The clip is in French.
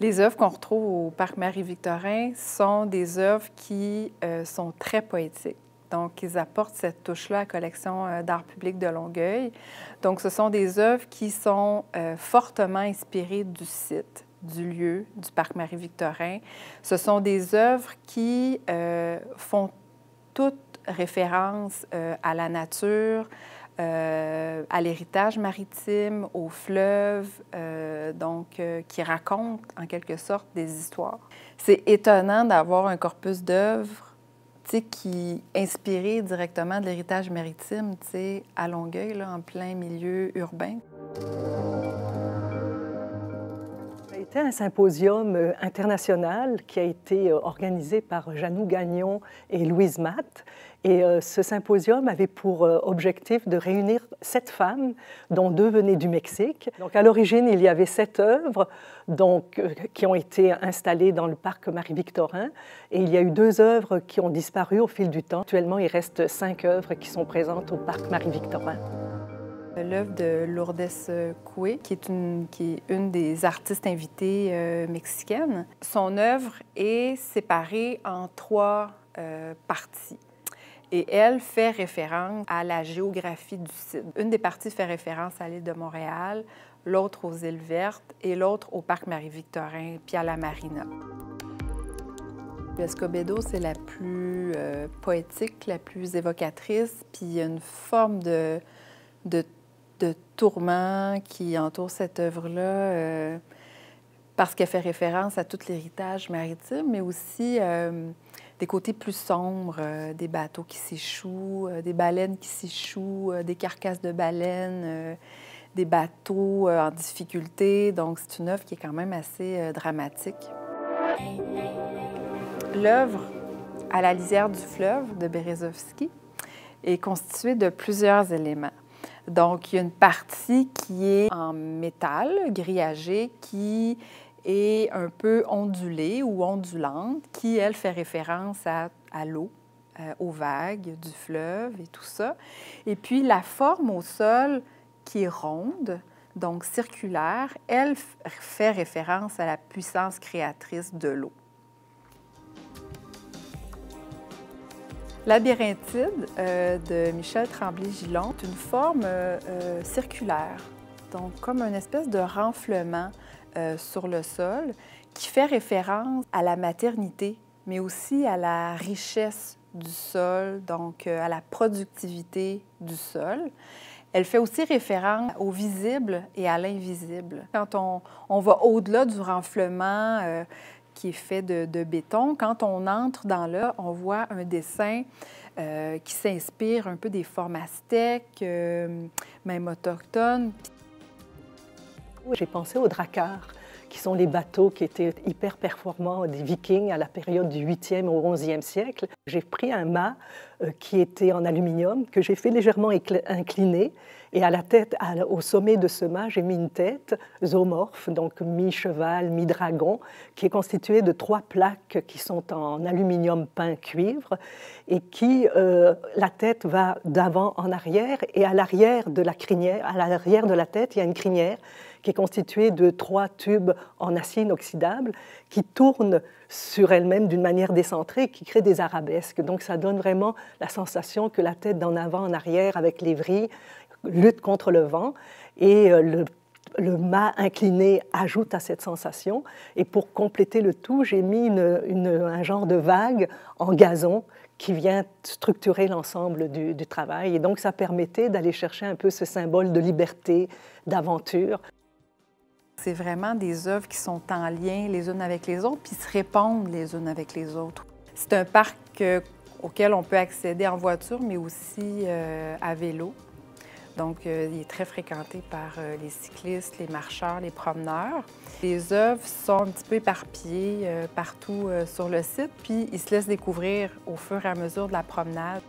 Les œuvres qu'on retrouve au Parc Marie-Victorin sont des œuvres qui sont très poétiques. Donc, ils apportent cette touche-là à la collection d'art public de Longueuil. Donc, ce sont des œuvres qui sont fortement inspirées du site, du lieu, du Parc Marie-Victorin. Ce sont des œuvres qui font toute référence à la nature, à l'héritage maritime, aux fleuves, qui racontent en quelque sorte des histoires. C'est étonnant d'avoir un corpus d'œuvres qui est inspiré directement de l'héritage maritime à Longueuil, là, en plein milieu urbain. C'était un symposium international qui a été organisé par Janou Gagnon et Louise Matte. Et ce symposium avait pour objectif de réunir 7 femmes, dont 2 venaient du Mexique. Donc, à l'origine, il y avait 7 œuvres qui ont été installées dans le parc Marie-Victorin. Et il y a eu 2 œuvres qui ont disparu au fil du temps. Actuellement, il reste 5 œuvres qui sont présentes au parc Marie-Victorin. L'œuvre de Lourdes Coué, qui est une des artistes invitées mexicaines. Son œuvre est séparée en 3 parties. Et elle fait référence à la géographie du site. Une des parties fait référence à l'île de Montréal, l'autre aux îles Vertes et l'autre au parc Marie-Victorin, puis à la marina. L'escobedo, c'est la plus poétique, la plus évocatrice, puis il y a une forme de tourment qui entoure cette œuvre-là parce qu'elle fait référence à tout l'héritage maritime, mais aussi des côtés plus sombres, des bateaux qui s'échouent, des baleines qui s'échouent, des carcasses de baleines, des bateaux en difficulté. Donc, c'est une œuvre qui est quand même assez dramatique. L'œuvre « À la lisière du fleuve » de Berezovski est constituée de plusieurs éléments. Donc, il y a une partie qui est en métal grillagé, qui est un peu ondulée ou ondulante, qui, elle, fait référence à l'eau, aux vagues du fleuve et tout ça. Et puis, la forme au sol qui est ronde, donc circulaire, elle fait référence à la puissance créatrice de l'eau. Labyrinthide de Michel Tremblay-Gillon est une forme circulaire, donc comme une espèce de renflement sur le sol qui fait référence à la maternité, mais aussi à la richesse du sol, donc à la productivité du sol. Elle fait aussi référence au visible et à l'invisible. Quand on va au-delà du renflement qui est fait de béton, quand on entre dans là, on voit un dessin qui s'inspire un peu des formes aztèques, même autochtones. J'ai pensé aux dracars, qui sont les bateaux qui étaient hyper performants des Vikings à la période du 8e au 11e siècle. J'ai pris un mât qui était en aluminium, que j'ai fait légèrement incliner, et à la tête, au sommet de ce mât, j'ai mis une tête zoomorphe, donc mi-cheval, mi-dragon, qui est constituée de 3 plaques qui sont en aluminium peint cuivre, et qui, la tête va d'avant en arrière, et à l'arrière de la crinière, à l'arrière de la tête, il y a une crinière qui est constituée de 3 tubes en acier inoxydable qui tournent sur elles-mêmes d'une manière décentrée, qui crée des arabesques. Donc, ça donne vraiment la sensation que la tête d'en avant en arrière, avec les vrilles, lutte contre le vent. Et le mât incliné ajoute à cette sensation. Et pour compléter le tout, j'ai mis un genre de vague en gazon qui vient structurer l'ensemble du travail. Et donc, ça permettait d'aller chercher un peu ce symbole de liberté, d'aventure. C'est vraiment des œuvres qui sont en lien les unes avec les autres, puis se répondent les unes avec les autres. C'est un parc auquel on peut accéder en voiture, mais aussi à vélo. Donc, il est très fréquenté par les cyclistes, les marcheurs, les promeneurs. Les œuvres sont un petit peu éparpillées partout sur le site, puis ils se laissent découvrir au fur et à mesure de la promenade.